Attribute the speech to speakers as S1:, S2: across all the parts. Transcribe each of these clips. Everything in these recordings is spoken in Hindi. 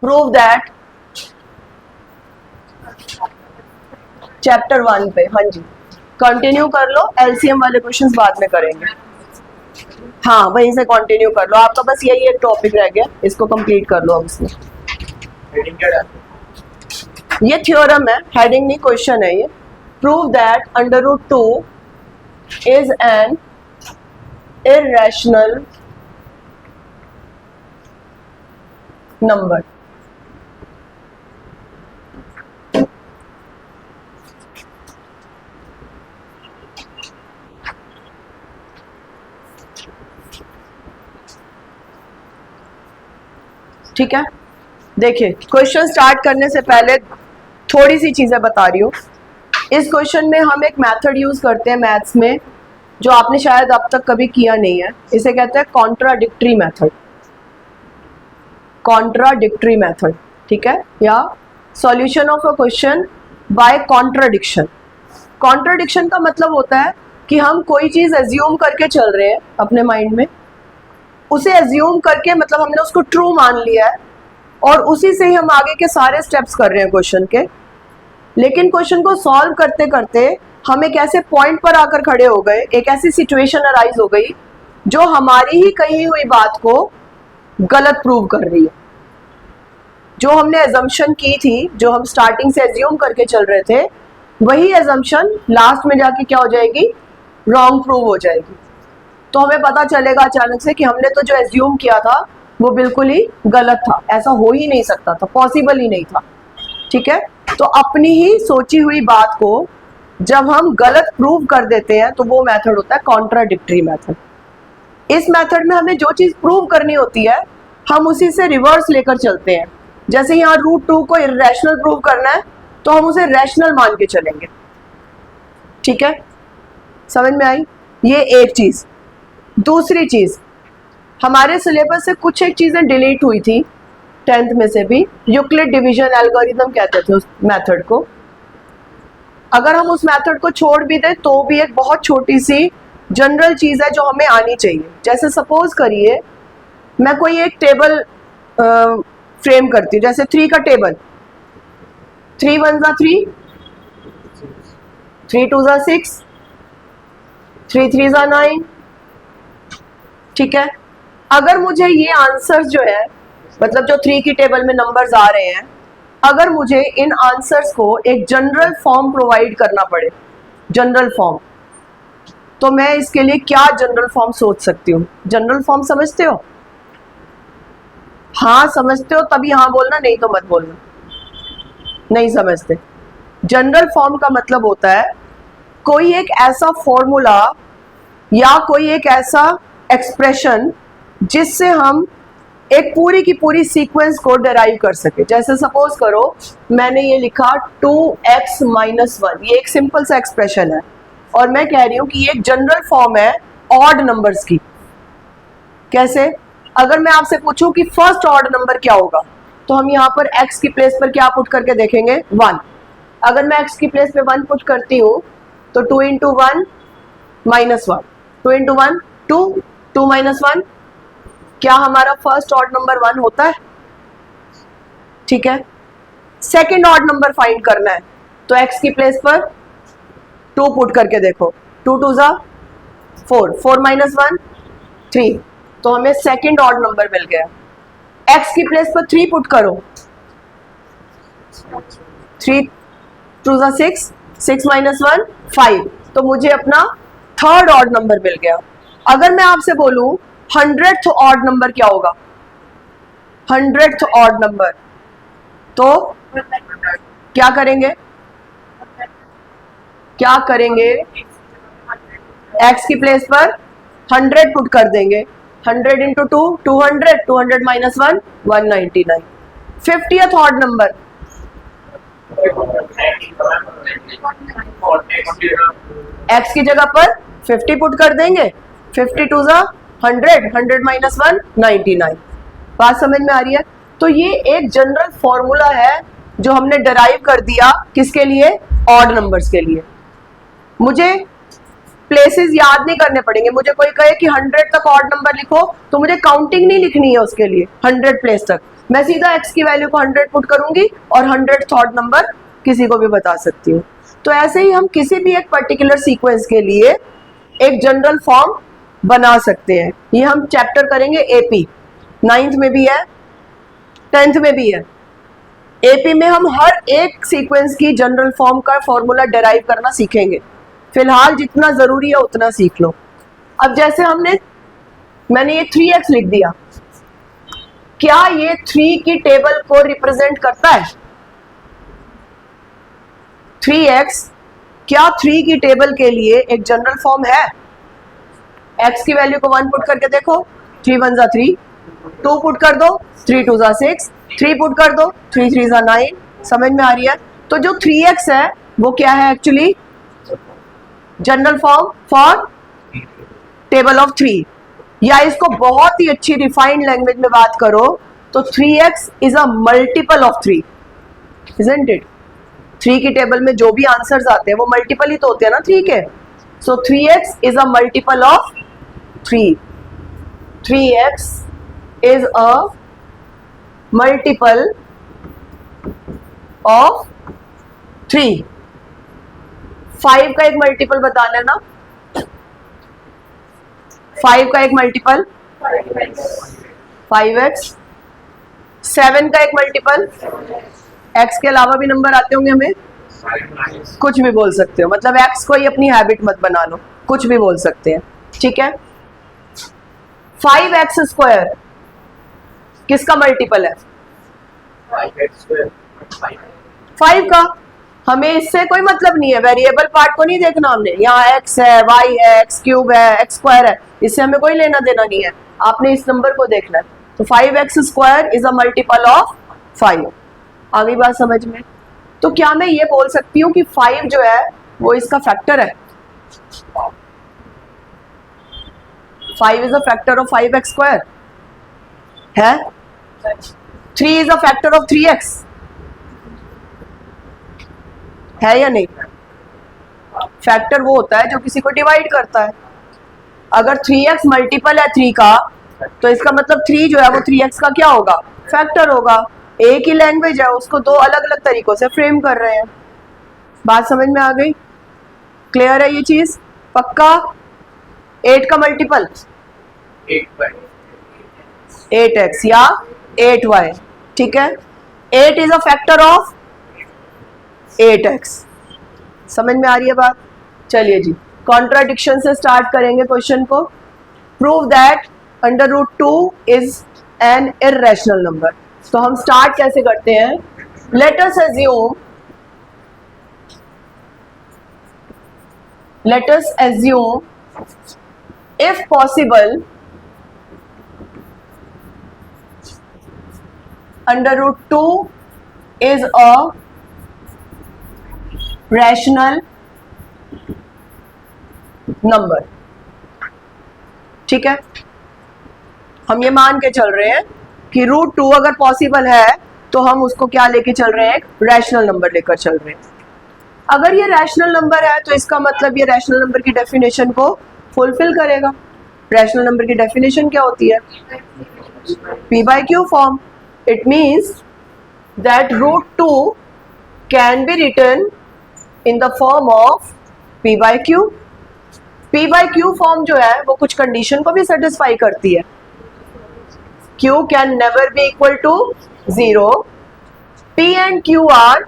S1: प्रूव दैट चैप्टर 1 पे, हाँ जी कंटिन्यू कर लो, एलसीएम वाले क्वेश्चंस बाद में करेंगे। हाँ वहीं से कंटिन्यू कर लो, आपका बस यही एक टॉपिक रह गया, इसको कंप्लीट कर लो अब इसमें। ये थ्योरम है, हेडिंग नहीं क्वेश्चन है ये। Prove that √2 is an irrational number. ठीक है, देखिए क्वेश्चन स्टार्ट करने से पहले थोड़ी सी चीजें बता रही हूँ। इस क्वेश्चन में हम एक मेथड यूज करते हैं मैथ्स में, जो आपने शायद अब तक कभी किया नहीं है। इसे कहते हैं कॉन्ट्राडिक्टरी मेथड, कॉन्ट्राडिक्टरी मेथड, ठीक है, या solution of a question by contradiction. Contradiction का मतलब होता है कि हम कोई चीज एज्यूम करके चल रहे हैं अपने माइंड में, उसे एज्यूम करके मतलब हमने उसको ट्रू मान लिया है और उसी से ही हम आगे के सारे स्टेप्स कर रहे हैं क्वेश्चन के। लेकिन क्वेश्चन को सॉल्व करते करते हम एक ऐसे पॉइंट पर आकर खड़े हो गए, एक ऐसी सिचुएशन अराइज हो गई जो हमारी ही कही हुई बात को गलत प्रूव कर रही है। जो हमने एजम्पशन की थी, जो हम स्टार्टिंग से एज्यूम करके चल रहे थे, वही एजम्पशन लास्ट में जाके क्या हो जाएगी, रॉन्ग प्रूव हो जाएगी। तो हमें पता चलेगा अचानक से कि हमने तो जो एज्यूम किया था वो बिल्कुल ही गलत था, ऐसा हो ही नहीं सकता था, पॉसिबल ही नहीं था। ठीक है, तो अपनी ही सोची हुई बात को जब हम गलत प्रूव कर देते हैं तो वो मेथड होता है कॉन्ट्राडिक्टरी मेथड। इस मेथड में हमें जो चीज प्रूव करनी होती है हम उसी से रिवर्स लेकर चलते हैं। जैसे यहाँ √2 को इर्रेशनल प्रूव करना है तो हम उसे रैशनल मान के चलेंगे। ठीक है, समझ में आई ये एक चीज। दूसरी चीज, हमारे सिलेबस से कुछ एक चीजें डिलीट हुई थी 10th में से भी, यूक्लिड डिवीजन एल्गोरिथम कहते थे उस मेथड को। अगर हम उस मेथड को छोड़ भी दें तो भी एक बहुत छोटी सी जनरल चीज है जो हमें आनी चाहिए। जैसे सपोज करिए मैं कोई एक टेबल फ्रेम करती हूँ, जैसे 3 का टेबल, 3 1 3, 3 2 6, 3 3 9। ठीक है, अगर मुझे ये आंसर्स जो है, मतलब जो 3 की टेबल में नंबर्स आ रहे हैं, अगर मुझे इन आंसर्स को एक जनरल फॉर्म प्रोवाइड करना पड़े, जनरल फॉर्म, तो मैं इसके लिए क्या जनरल फॉर्म सोच सकती हूँ? जनरल फॉर्म समझते हो? हाँ समझते हो तभी हाँ बोलना, नहीं तो मत बोलना। नहीं समझते? जनरल फॉर्म का मतलब होता है कोई एक ऐसा फॉर्मूला या कोई एक ऐसा एक्सप्रेशन जिससे हम एक पूरी की पूरी सीक्वेंस को डेराइव कर सके। जैसे सपोज करो मैंने ये लिखा 2x - 1, ये एक सिंपल सा एक्सप्रेशन है और मैं कह रही हूँ कि ये एक जनरल फॉर्म है ऑड नंबर्स की। कैसे? अगर मैं आपसे पूछूं कि फर्स्ट ऑड नंबर क्या होगा, तो हम यहाँ पर x की प्लेस पर क्या पुट करके देखेंगे, 1। अगर मैं x की प्लेस पे 1 पुट करती हूँ तो 2 × 1 - 1, 2 × 1 2, 2 - 1, क्या हमारा फर्स्ट ऑड नंबर 1 होता है? ठीक है, सेकेंड ऑड नंबर फाइंड करना है तो x की प्लेस पर 2 पुट करके देखो, 2 2 4, 4 - 1 3, तो हमें सेकेंड ऑड नंबर मिल गया। x की प्लेस पर 3 पुट करो, 3 2 6, 6 - 1 5, तो मुझे अपना थर्ड ऑड नंबर मिल गया। अगर मैं आपसे बोलूं 100th ऑड नंबर क्या होगा, 100th ऑड नंबर, तो क्या करेंगे, क्या करेंगे, x की प्लेस पर 100 पुट कर देंगे, 100 × 2 200, 200 - 1 199। 50th ऑड नंबर, x की जगह पर 50 पुट कर देंगे, 50 2 100, 100 - 1 99। बात समझ में आ रही है? तो ये एक जनरल फॉर्मूला है जो हमने डराइव कर दिया, किसके लिए, ऑड नंबर्स के लिए। मुझे प्लेसेस याद नहीं करने पड़ेंगे। मुझे कोई कहे कि 100 तक ऑड नंबर लिखो तो मुझे काउंटिंग नहीं लिखनी है उसके लिए 100 प्लेस तक, मैं सीधा x की वैल्यू को 100 पुट करूंगी और 100 थॉट नंबर किसी को भी बता सकती हूँ। तो ऐसे ही हम किसी भी एक पर्टिकुलर सीक्वेंस के लिए एक जनरल फॉर्म बना सकते हैं। ये हम चैप्टर करेंगे एपी, 9th में भी है 10th में भी है। एपी में हम हर एक सीक्वेंस की जनरल फॉर्म का फॉर्मूला डेराइव करना सीखेंगे। फिलहाल जितना जरूरी है उतना सीख लो। अब जैसे मैंने ये 3x लिख दिया, क्या ये 3 की टेबल को रिप्रेजेंट करता है? 3x क्या 3 की टेबल के लिए एक जनरल फॉर्म है? x की वैल्यू को 1 पुट करके देखो, 3 1 जा 3, 2 पुट कर दो, 3 2 जा 6, 3 पुट कर दो, 3 3 जा 9। समझ में आ रही है? तो जो 3x है वो क्या है actually? General form for table of 3, या इसको बहुत ही अच्छी रिफाइंड लैंग्वेज में बात करो तो 3x is a multiple of 3, isn't it? 3 की टेबल में जो भी आंसर्स आते हैं वो मल्टीपल ही तो होते हैं ना 3 के। सो 3x is a multiple of 3, 3x is a multiple of 3। 5 का एक मल्टीपल बता लेना, 5 का एक मल्टीपल 5x, 7 का एक मल्टीपल, x के अलावा भी नंबर आते होंगे हमें, कुछ भी बोल सकते हो, मतलब x को ही अपनी हैबिट मत बना लो, कुछ भी बोल सकते हैं, ठीक है। 5x स्क्वायर किसका मल्टीपल है? 5 का। हमें इससे कोई मतलब नहीं है, वेरिएबल पार्ट को नहीं देखना हमने, यहाँ x है, y है, x क्यूब है, x स्क्वायर है, इससे हमें कोई लेना देना नहीं है, आपने इस नंबर को देखना है। तो 5x square is a multiple of 5। आ गई बात समझ में? तो क्या मैं ये बोल सकती हूँ कि 5 जो है वो इसका फैक्टर है? 5 is a factor of 5x square है? 3 is a factor of 3x है या नहीं? फैक्टर वो होता है जो किसी को डिवाइड करता है। अगर 3x मल्टीपल है 3 का तो इसका मतलब 3 जो है वो 3x का क्या होगा? फैक्टर होगा। एक ही लैंग्वेज है, उसको दो अलग अलग तरीकों से फ्रेम कर रहे हैं। बात समझ में आ गई? क्लियर है ये चीज? पक्का? 8 का मल्टीपल 8x या 8y, ठीक है। 8 is a factor of 8x। समझ में आ रही है बात? चलिए जी, कॉन्ट्राडिक्शन से स्टार्ट करेंगे क्वेश्चन को। Prove that √2 is an irrational number. तो हम स्टार्ट कैसे करते हैं? Let us assume if possible √2 is a rational number, ठीक है। हम ये मान के चल रहे हैं कि √2 अगर पॉसिबल है तो हम उसको क्या लेके चल रहे हैं? एक रैशनल नंबर लेकर चल रहे हैं। अगर ये रैशनल नंबर है तो इसका मतलब ये रैशनल नंबर की डेफिनेशन को फुलफिल करेगा। रैशनल नंबर की डेफिनेशन क्या होती है? p/q form. It means that √2 can be written in the form of p/q। p/q form जो है वो कुछ कंडीशन को भी सेटिस्फाई करती है। q can never be equal to 0। p and q are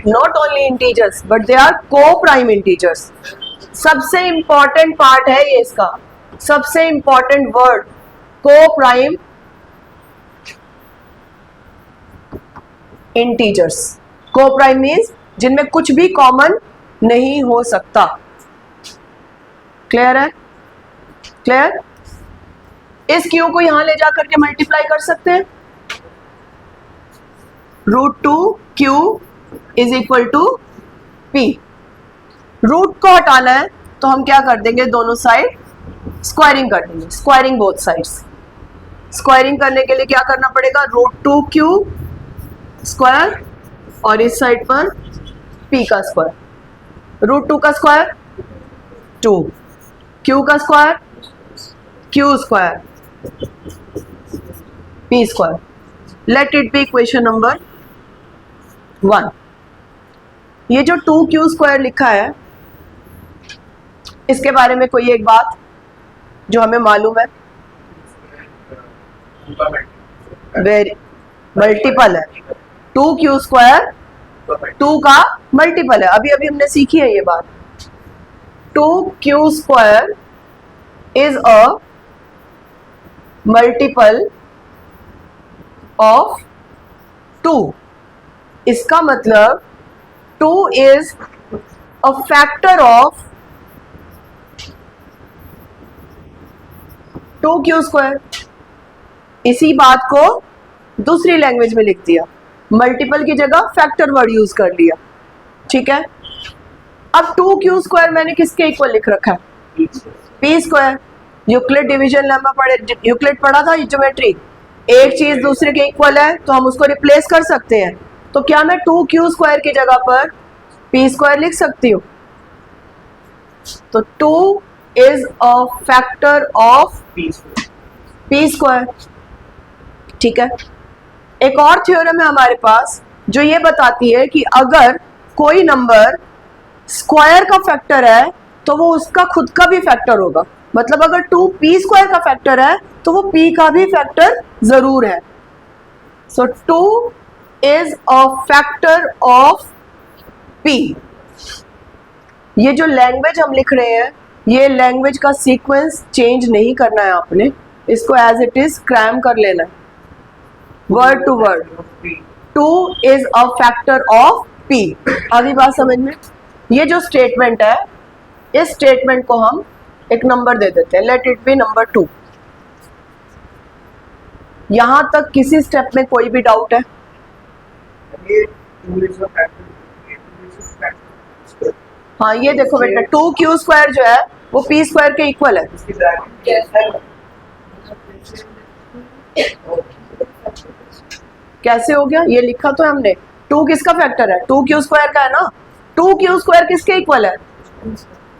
S1: not only integers but they are co-prime integers। सबसे इंपॉर्टेंट पार्ट है ये इसका, सबसे important word co-prime integers. Co-prime means जिनमें कुछ भी कॉमन नहीं हो सकता। क्लियर है? क्लियर? इस क्यू को यहां ले जाकर के मल्टीप्लाई कर सकते हैं। √2q is equal to p। Root को हटाना है तो हम क्या कर देंगे? दोनों साइड स्क्वायरिंग कर देंगे, स्क्वायरिंग बोथ साइड्स। स्क्वायरिंग करने के लिए क्या करना पड़ेगा? √2q स्क्वायर और इस साइड पर p का स्क्वायर। √2 का स्क्वायर 2, q का square q square p square. Let it be equation number 1. ये जो 2q square लिखा है इसके बारे में कोई एक बात जो हमें मालूम है? वेरी मल्टीपल है. 2q स्क्वायर 2 का मल्टीपल है. अभी अभी हमने सीखी है ये बात. 2q square is a multiple of 2. इसका मतलब 2 is a factor of 2q square. इसी बात को दूसरी लैंग्वेज में लिख दिया, मल्टीपल की जगह फैक्टर वर्ड यूज कर लिया. ठीक है. अब 2q स्क्वायर मैंने किसके इक्वल लिख रखा है? p square. Euclid division lemma पढ़े, यूक्लिड पढ़ा था ज्योमेट्री. एक चीज दूसरे के इक्वल है तो हम उसको रिप्लेस कर सकते हैं. तो क्या मैं 2q स्क्वायर की जगह पर p स्क्वायर लिख सकती हूँ? तो 2 is a factor of p square. ठीक है. एक और थ्योरम है हमारे पास जो ये बताती है कि अगर कोई नंबर स्क्वायर का फैक्टर है तो वो उसका खुद का भी फैक्टर होगा. मतलब अगर 2p स्क्वायर का फैक्टर है तो वो p का भी फैक्टर जरूर है. सो 2 is a factor of p. ये जो लैंग्वेज हम लिख रहे हैं ये लैंग्वेज का सीक्वेंस चेंज नहीं करना है आपने, इसको एज इट इज क्रैम कर लेना है word to word. 2 is a factor of p. अभी बात समझ में? ये जो स्टेटमेंट है इस स्टेटमेंट को हम एक नंबर दे देते हैं. Let it be number 2. यहां तक किसी स्टेप में कोई भी डाउट है? हाँ ये देखो बेटा 2q स्क्वायर जो है वो p स्क्वायर के इक्वल है. कैसे हो गया? ये लिखा तो हमने 2 किसका फैक्टर है? 2q स्क्वायर का है ना. 2q स्क्वायर किसके इक्वल है?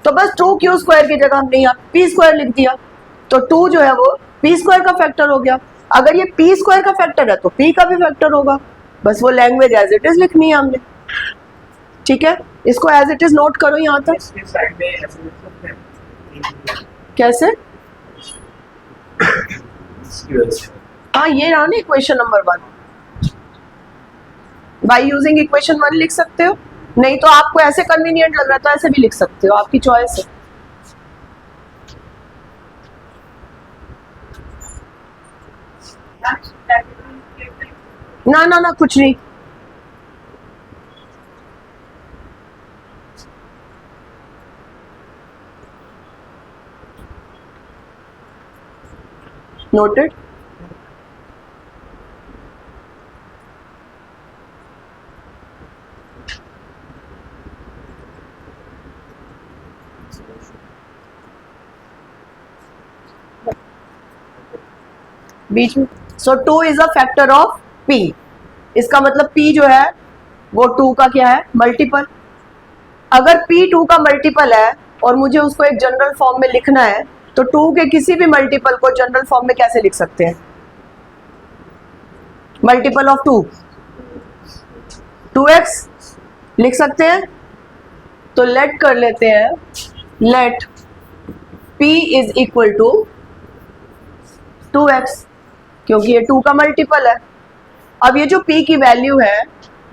S1: तो बस 2q स्क्वायर की जगह हमने यहाँ p स्क्वायर लिख दिया तो 2 जो है वो p स्क्वायर का फैक्टर हो गया. अगर ये p स्क्वायर का फैक्टर है तो p का भी फैक्टर होगा. बस वो लैंग्वेज एज इट इज लिखनी है हमने. ठीक है. इसको एज इट इज नोट करो यहाँ तक. कैसे? हाँ ये रहा ना equation number 1. By using equation 1 लिख सकते हो, नहीं तो आपको ऐसे कन्वीनियंट लग रहा था ऐसे भी लिख सकते हो, आपकी चॉइस है. ना ना ना कुछ नहीं. नोटेड. बीच में. सो 2 is a factor of p. इसका मतलब p जो है वो 2 का क्या है? मल्टीपल. अगर p 2 का मल्टीपल है और मुझे उसको एक जनरल फॉर्म में लिखना है तो 2 के किसी भी मल्टीपल को जनरल फॉर्म में कैसे लिख सकते हैं? मल्टीपल ऑफ 2 2x लिख सकते हैं. तो लेट कर लेते हैं. Let p is equal to 2x क्योंकि ये 2 का मल्टीपल है. अब ये जो p की वैल्यू है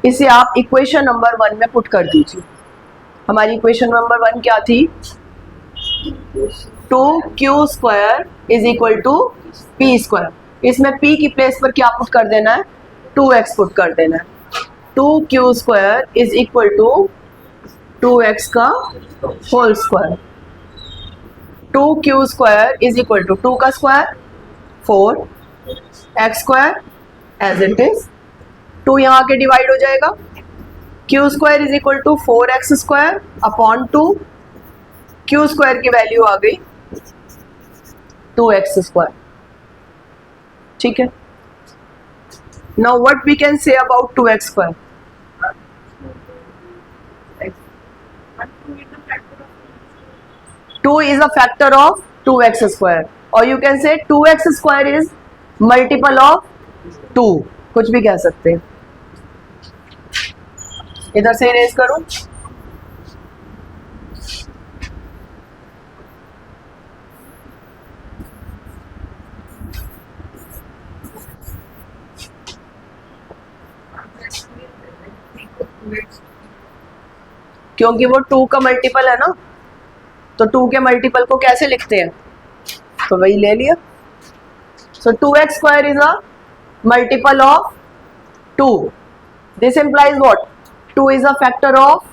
S1: इसे आप इक्वेशन नंबर 1 में पुट कर दीजिए. हमारी इक्वेशन नंबर 1 क्या थी? 2q square is equal to p square. इसमें p की प्लेस पर क्या पुट कर देना है? 2x पुट कर देना है. 2q square is equal to 2x का whole square. 2q square is equal to 2 का square 4 x square as it is. 2 यहाँ के डिवाइड हो जाएगा. q square is equal to 4x square upon 2. q square की वैल्यू आ गई 2x स्क्वायर. ठीक है. Now what we can say about 2x square? Two is a factor of 2x square और you can say 2x square is multiple of 2, कुछ भी कह सकते हैं। इधर से इरेज करूं, क्योंकि वो 2 का मल्टीपल है ना, तो 2 के मल्टीपल को कैसे लिखते हैं, तो वही ले लिया। सो 2x square is a multiple of 2. This implies what? 2 is a factor of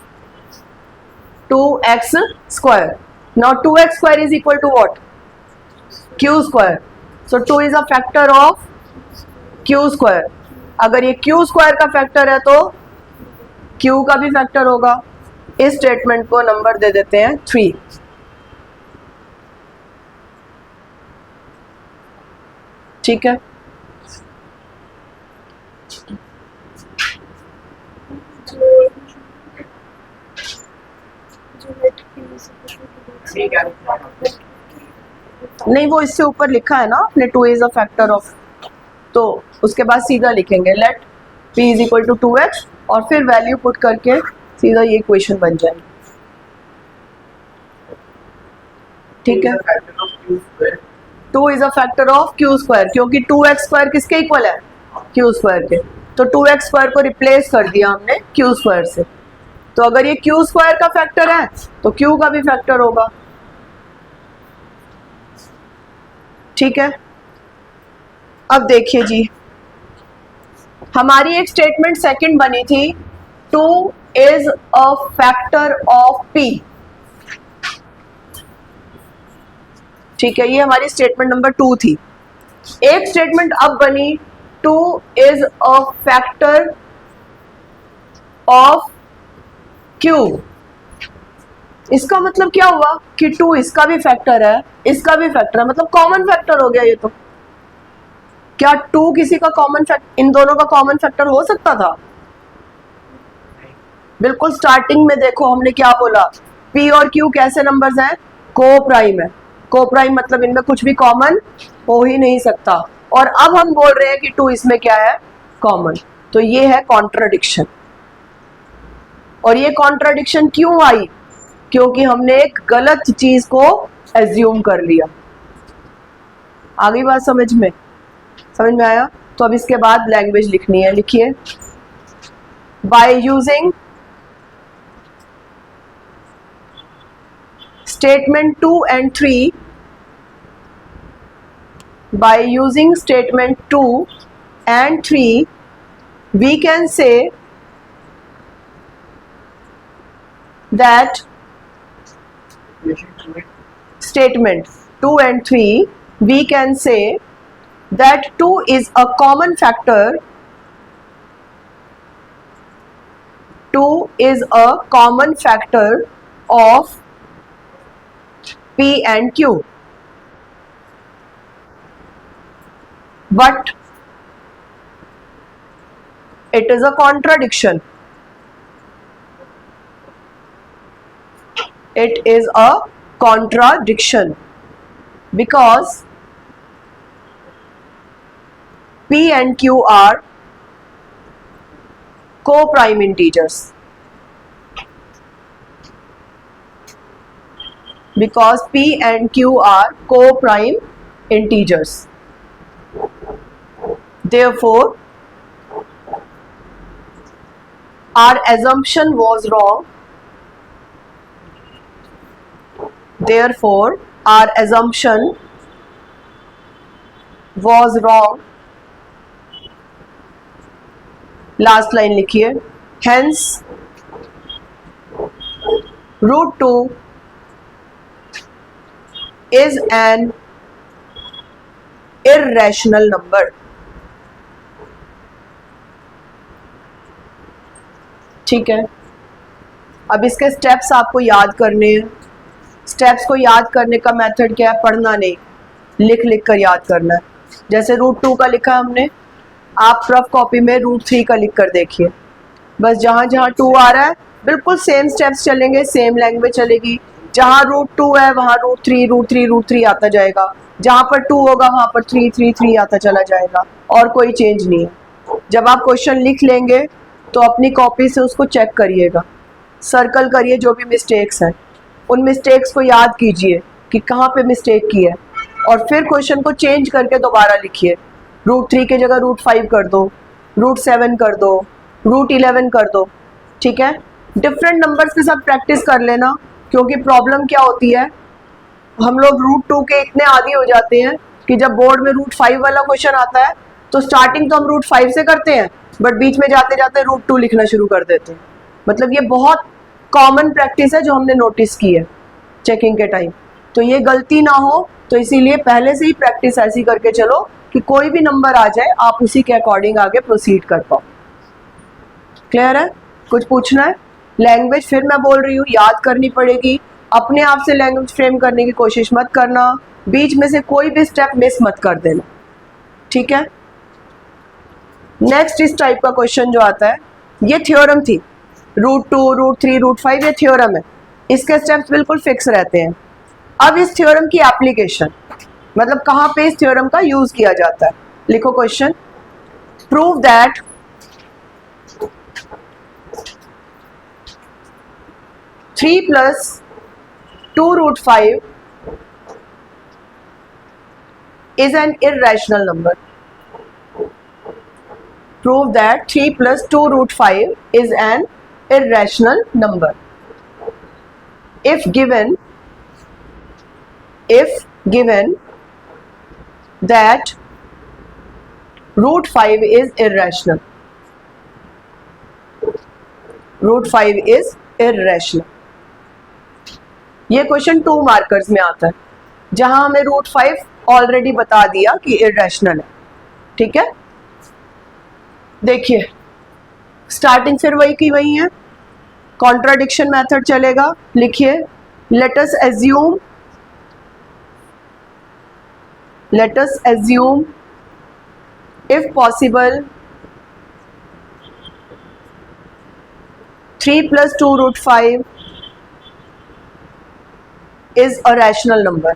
S1: 2x square. Now 2x square is equal to what? Q square. So 2 is a factor of Q square. अगर ये Q square का फैक्टर है तो Q का भी फैक्टर होगा। इस स्टेटमेंट को नंबर दे देते हैं 3। ठीक है, नहीं वो इससे ऊपर लिखा है ना आपने, 2 इज अ फैक्टर ऑफ, तो उसके बाद सीधा लिखेंगे let p is equal to 2x और फिर वैल्यू पुट करके सीधा ये इक्वेशन बन जाएगी। ठीक है, 2 is a factor of q square, क्योंकि 2x स्क्वायर किसके इक्वल है, q स्क्वायर के, तो 2x स्क्वायर को रिप्लेस कर दिया हमने q स्क्वायर से। तो अगर ये q स्क्वायर का फैक्टर है तो q का भी फैक्टर होगा। ठीक है, अब देखिए जी, हमारी एक स्टेटमेंट सेकंड बनी थी 2 is a factor of p। ठीक है, ये हमारी स्टेटमेंट नंबर 2 थी। एक स्टेटमेंट अब बनी 2 is a factor of q। इसका मतलब क्या हुआ कि 2 इसका भी फैक्टर है, इसका भी फैक्टर है, मतलब कॉमन फैक्टर हो गया ये। तो क्या 2 किसी का कॉमन फैक्टर, इन दोनों का कॉमन फैक्टर हो सकता था? बिल्कुल स्टार्टिंग में देखो हमने क्या बोला, p और q कैसे नंबर्स हैं, को प्राइम है। को प्राइम मतलब इनमें कुछ भी कॉमन हो ही नहीं सकता, और अब हम बोल रहे हैं कि 2 इसमें क्या है, कॉमन। तो ये है कॉन्ट्राडिक्शन। और ये कॉन्ट्राडिक्शन क्यों आई, क्योंकि हमने एक गलत चीज को एज्यूम कर लिया। आ गई बात समझ में? समझ में आया? तो अब इसके बाद लैंग्वेज लिखनी है, लिखिए। By using statement 2 and 3, by using statement 2 and 3, we can say that statement 2 and 3, we can say that 2 is a common factor. 2 is a common factor of p and q, but it is a contradiction. It is a contradiction because p and q are co-prime integers. Because p and q are co-prime integers. Therefore, our assumption was wrong. Therefore, our assumption was wrong. Last line लिखिए। Hence, root 2 is an irrational number. ठीक है, अब इसके स्टेप्स आपको याद करने हैं। स्टेप्स को याद करने का मेथड क्या है, पढ़ना नहीं, लिख लिख कर याद करना है। जैसे रूट 2 का लिखा हमने, आप रफ कॉपी में रूट 3 का लिख कर देखिए। बस जहाँ जहाँ 2 आ रहा है बिल्कुल सेम स्टेप्स चलेंगे, सेम लैंग्वेज चलेगी। जहाँ रूट 2 है वहाँ रूट 3 आता जाएगा, जहाँ पर 2 होगा वहाँ पर 3 आता चला जाएगा, और कोई चेंज नहीं है। जब आप क्वेश्चन लिख लेंगे तो अपनी कॉपी से उसको चेक करिएगा, सर्कल करिए जो भी मिस्टेक्स हैं, उन मिस्टेक्स को याद कीजिए कि कहाँ पे मिस्टेक की है, और फिर क्वेश्चन को चेंज करके दोबारा लिखिए। √3 की जगह √5 कर दो, √7 कर दो, √11 कर दो, ठीक है। डिफरेंट नंबर्स के साथ प्रैक्टिस कर लेना, क्योंकि प्रॉब्लम क्या होती है, हम लोग √2 के इतने आदी हो जाते हैं कि जब बोर्ड में √5 वाला क्वेश्चन आता है तो स्टार्टिंग तो हम √5 से करते हैं, बट बीच में जाते जाते √2 लिखना शुरू कर देते हैं। मतलब ये बहुत कॉमन प्रैक्टिस है जो हमने नोटिस की है चेकिंग के टाइम, तो ये गलती ना हो, तो इसीलिए पहले से ही प्रैक्टिस ऐसी करके चलो कि कोई भी नंबर आ जाए आप उसी के अकॉर्डिंग आगे प्रोसीड कर पाओ। क्लियर है? कुछ पूछना है? लैंग्वेज फिर मैं बोल रही हूँ याद करनी पड़ेगी, अपने आप से लैंग्वेज फ्रेम करने की कोशिश मत करना, बीच में से कोई भी स्टेप मिस मत कर देना, ठीक है। नेक्स्ट इस टाइप का क्वेश्चन जो आता है, ये थ्योरम थी, √2, √3, √5 ये थ्योरम है, इसके स्टेप्स बिल्कुल फिक्स रहते हैं। अब इस थ्योरम की एप्लीकेशन, मतलब कहाँ पे इस थ्योरम का यूज किया जाता है, लिखो question. Prove that 3 + 2√5 is an irrational number. Prove that 3 + 2√5 is an irrational number. If given that √5 is irrational. √5 is irrational. ये क्वेश्चन 2 मार्कर्स में आता है, जहां हमें √5 ऑलरेडी बता दिया कि इरेशनल है, ठीक है। देखिए स्टार्टिंग फिर वही की वही है, कॉन्ट्राडिक्शन मेथड चलेगा। लिखिए let us assume if possible 3 + 2√5 is a rational number.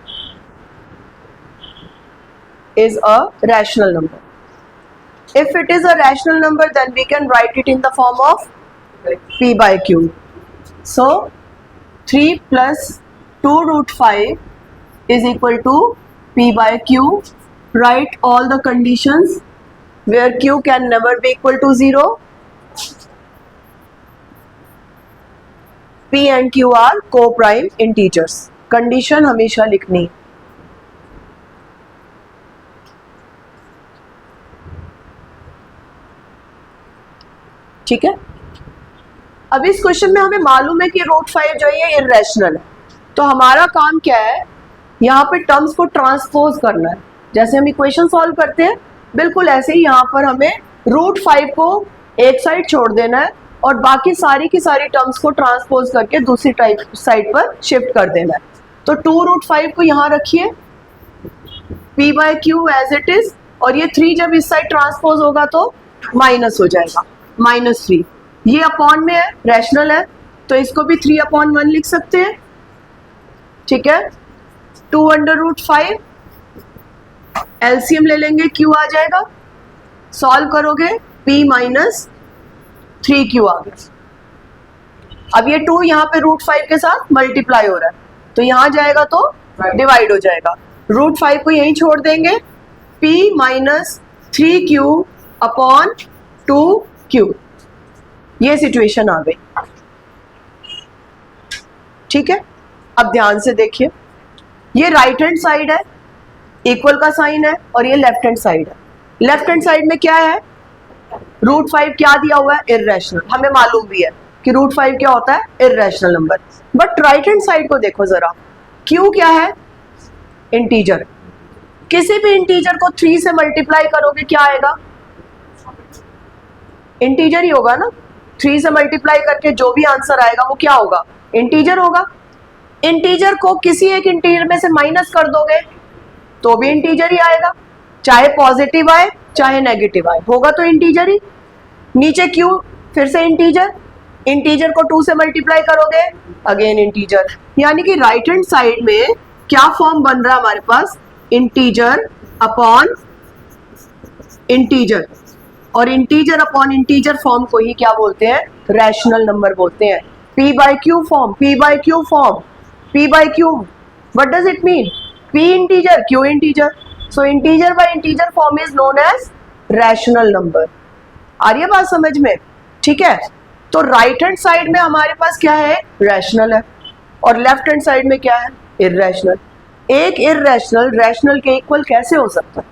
S1: Is a rational number. If it is a rational number, then we can write it in the form of p/q. So 3 + 2√5 is equal to p/q. Write all the conditions where q can never be equal to 0. p and q are co-prime integers. Condition हमेशा लिखनी है, ठीक है। अब इस क्वेश्चन में हमें मालूम है कि √5 जो है ये इरेशनल है, तो हमारा काम क्या है, यहाँ पे टर्म्स को ट्रांसपोज करना है। जैसे हम इक्वेशन सॉल्व करते हैं बिल्कुल ऐसे ही यहाँ पर हमें √5 को एक साइड छोड़ देना है और बाकी सारी की सारी टर्म्स को ट्रांसपोज करके दूसरी साइड पर शिफ्ट कर देना है। तो 2√5 को यहाँ रखिए, p/q एज इट इज, और ये 3 जब इस साइड ट्रांसपोज होगा तो माइनस हो जाएगा, -3। ये अपॉन में है, रैशनल है, तो इसको भी 3/1 लिख सकते हैं, ठीक है। 2√5 एलसीएम ले लेंगे, q आ जाएगा, सॉल्व करोगे p - 3q आ गया। अब ये 2 यहाँ पे √5 के साथ मल्टीप्लाई हो रहा है, तो यहाँ जाएगा तो डिवाइड हो जाएगा, √5 को यहीं छोड़ देंगे, p - 3q/2q। ये सिचुएशन आ गई, ठीक है। अब ध्यान से देखिए, ये राइट हैंड साइड है, इक्वल का साइन है, और ये लेफ्ट हैंड साइड है। लेफ्ट हैंड साइड में क्या है, √5 क्या दिया हुआ है, इरेशनल। हमें मालूम भी है कि √5 क्या होता है, irrational number. But right hand side को देखो जरा, q क्या है, इंटीजर। किसी भी इंटीजर को 3 से मल्टीप्लाई करोगे क्या आएगा, इंटीजर ही होगा ना। 3 से मल्टीप्लाई करके जो भी आंसर आएगा वो क्या होगा, इंटीजर होगा। इंटीजर को किसी एक इंटीजर में से माइनस कर दोगे तो भी इंटीजर ही आएगा, चाहे पॉजिटिव आए चाहे नेगेटिव आए, होगा तो इंटीजर ही। नीचे q फिर से इंटीजर, इंटीजर को 2 से मल्टीप्लाई करोगे अगेन इंटीजर। यानी कि राइट हैंड साइड में क्या फॉर्म बन रहा है हमारे पास, इंटीजर अपॉन इंटीजर, और इंटीजर अपॉन इंटीजर फॉर्म को ही क्या बोलते हैं? रैशनल नंबर बोलते हैं। p by q form, p by q form, p by q, what does it mean? p integer, q integer, so integer by integer form is known as rational number. आ रही है बात समझ में? ठीक है, तो राइट हैंड साइड में हमारे पास क्या है? रैशनल है, और लेफ्ट हैंड साइड में क्या है? इररेशनल। एक इररेशनल रैशनल के इक्वल कैसे हो सकता है?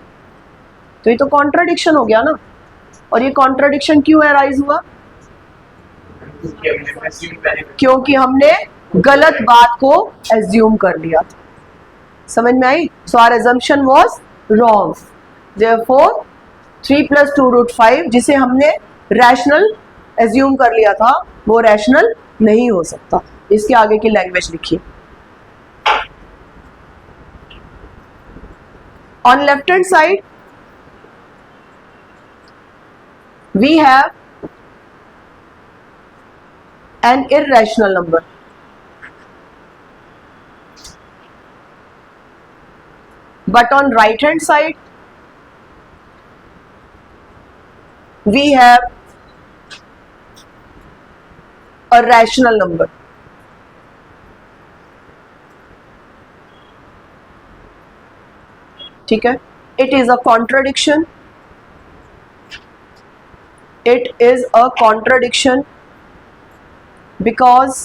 S1: तो ये तो कॉन्ट्राडिक्शन हो गया ना। और ये कॉन्ट्राडिक्शन क्यों अराइज हुआ? क्योंकि हमने गलत बात को एज्यूम कर लिया था। समझ में आई? So our assumption was wrong, therefore 3 + 2√5 जिसे हमने रैशनल एज्यूम कर लिया था वो रैशनल नहीं हो सकता। इसके आगे की लैंग्वेज लिखिए। On left hand side we have an irrational number, but on right hand side we have a rational number. ठीक है, it is a contradiction, it is a contradiction because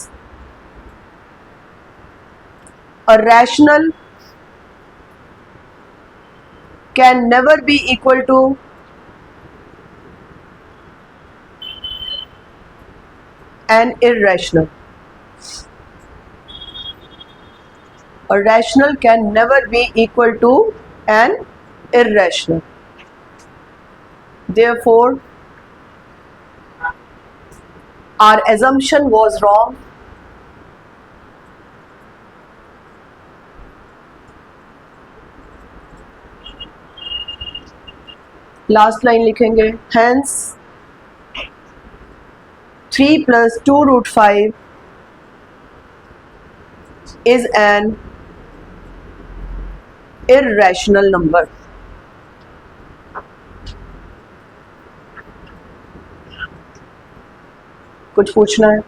S1: a rational can never be equal to an irrational. A rational can never be equal to an irrational. Therefore, our assumption was wrong. Last line लिखेंगे, hence 3 + 2√5 is an irrational number. कुछ पूछना है?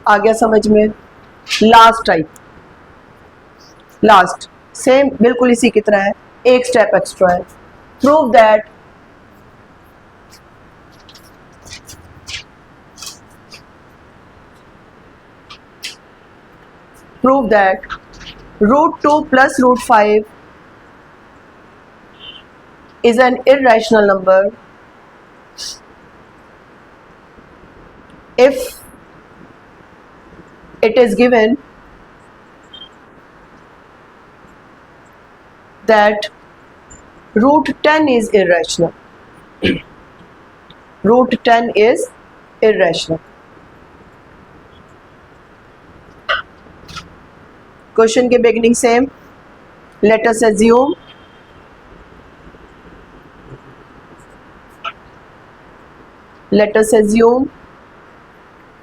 S1: आ गया समझ में? लास्ट टाइप, लास्ट सेम बिल्कुल इसी की तरह है, एक स्टेप एक्स्ट्रा है। Prove that √2 + √5 is an irrational number if it is given that √10 is irrational. √10 is irrational. Question के beginning same. Let us assume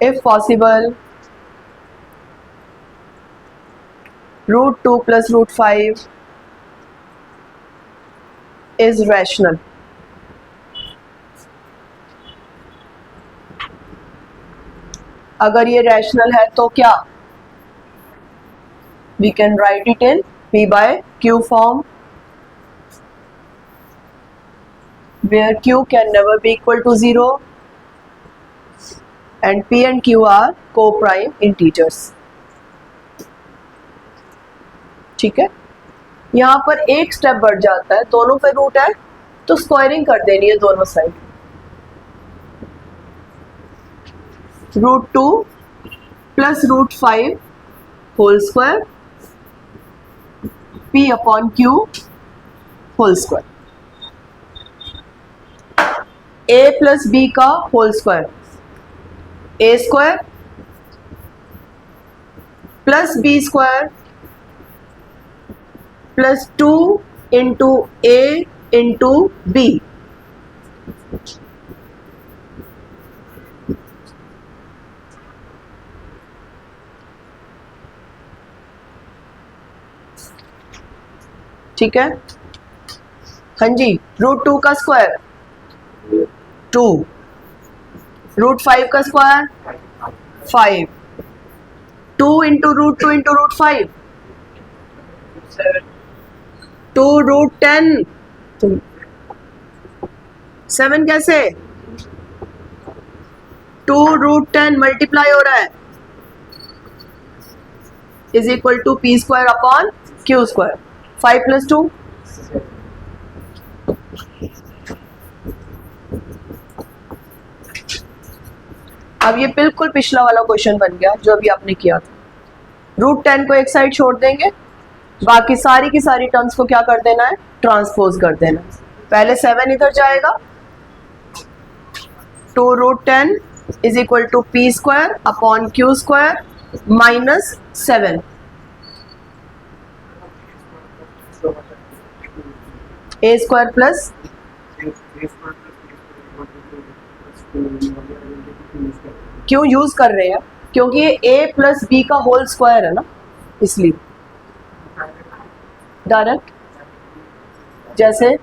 S1: if possible √2 + √5 is rational. अगर ये रैशनल है तो क्या? We can write it in p by q form, where q can never be equal to 0 and p and q are co-prime integers. ठीक है, यहाँ पर एक स्टेप बढ़ जाता है, दोनों पे रूट है तो स्क्वायरिंग कर देनी है दोनों side. √2 + √5 whole square p upon q whole square, a + b का whole square, a square plus b square plus 2 × a × b। ठीक है, हाँ जी, √2 का स्क्वायर 2, √5 का स्क्वायर 5, 2 इंटू √2 इंटू √5 2 √10 7 कैसे 2 √10 मल्टीप्लाई हो रहा है is equal to P square upon Q square 5 + 2 अब ये बिल्कुल पिछला वाला क्वेश्चन बन गया जो अभी आपने किया था। √10 को एक साइड छोड़ देंगे, बाकी सारी की सारी टर्म्स को क्या कर देना है, ट्रांसपोज कर देना। पहले 7 इधर जाएगा, 2 √10 is equal to P square upon Q square minus 7 A square plus क्यों यूज कर रहे हैं, क्योंकि ये a प्लस बी का होल स्क्वायर है ना, इसलिए डायरेक्ट जैसे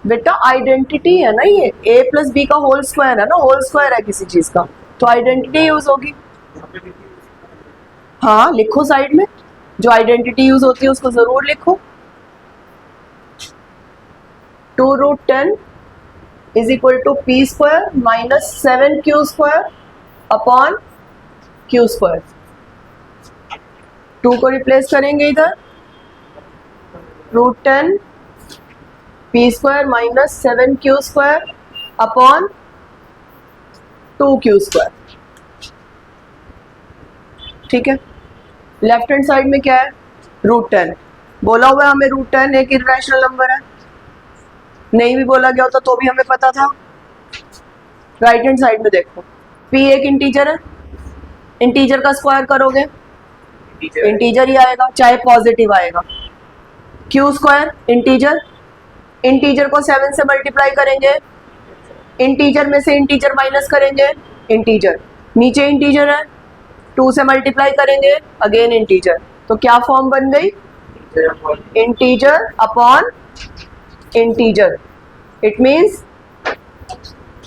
S1: बेटा आइडेंटिटी है ना, ये a प्लस बी का होल स्क्वायर है ना, होल स्क्वायर है किसी चीज का तो आइडेंटिटी यूज होगी। हाँ लिखो साइड में, जो आइडेंटिटी यूज होती है उसको जरूर लिखो। 2 √10 is equal to P square minus 7 Q square upon Q square. 2 को रिप्लेस करेंगे इधर, √10 P square minus 7 Q square upon 2 Q square. ठीक है, लेफ्ट हैंड साइड में क्या है, √10 बोला हुआ है हमें, √10 एक इरेशनल नंबर है, नहीं भी बोला गया होता तो भी हमें पता था। राइट हैंड साइड में देखो, p एक इंटीजर है, इंटीजर का स्क्वायर करोगे इंटीजर ही आएगा, चाहे पॉजिटिव आएगा। q स्क्वायर इंटीजर, इंटीजर को 7 से मल्टीप्लाई करेंगे, इंटीजर में से इंटीजर माइनस करेंगे, इंटीजर नीचे इंटीजर है, 2 से मल्टीप्लाई करेंगे अगेन इंटीजर, तो क्या फॉर्म बन गई, integer upon integer, it means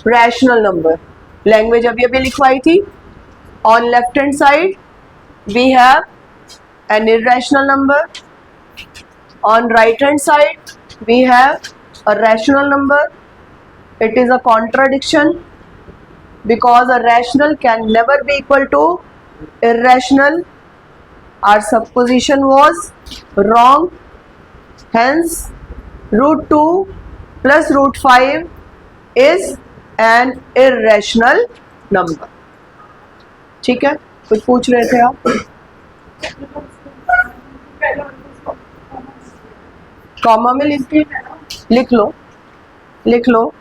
S1: rational number. Language अभी अभी लिखवाई थी, on left hand side we have an irrational number, on right hand side we have a rational number. It is a contradiction because a rational can never be equal to irrational. Our supposition was wrong, hence √2 plus √5 is an irrational number. ठीक है, कुछ पूछ रहे थे आप, कॉमा में लिख लो, लिख लो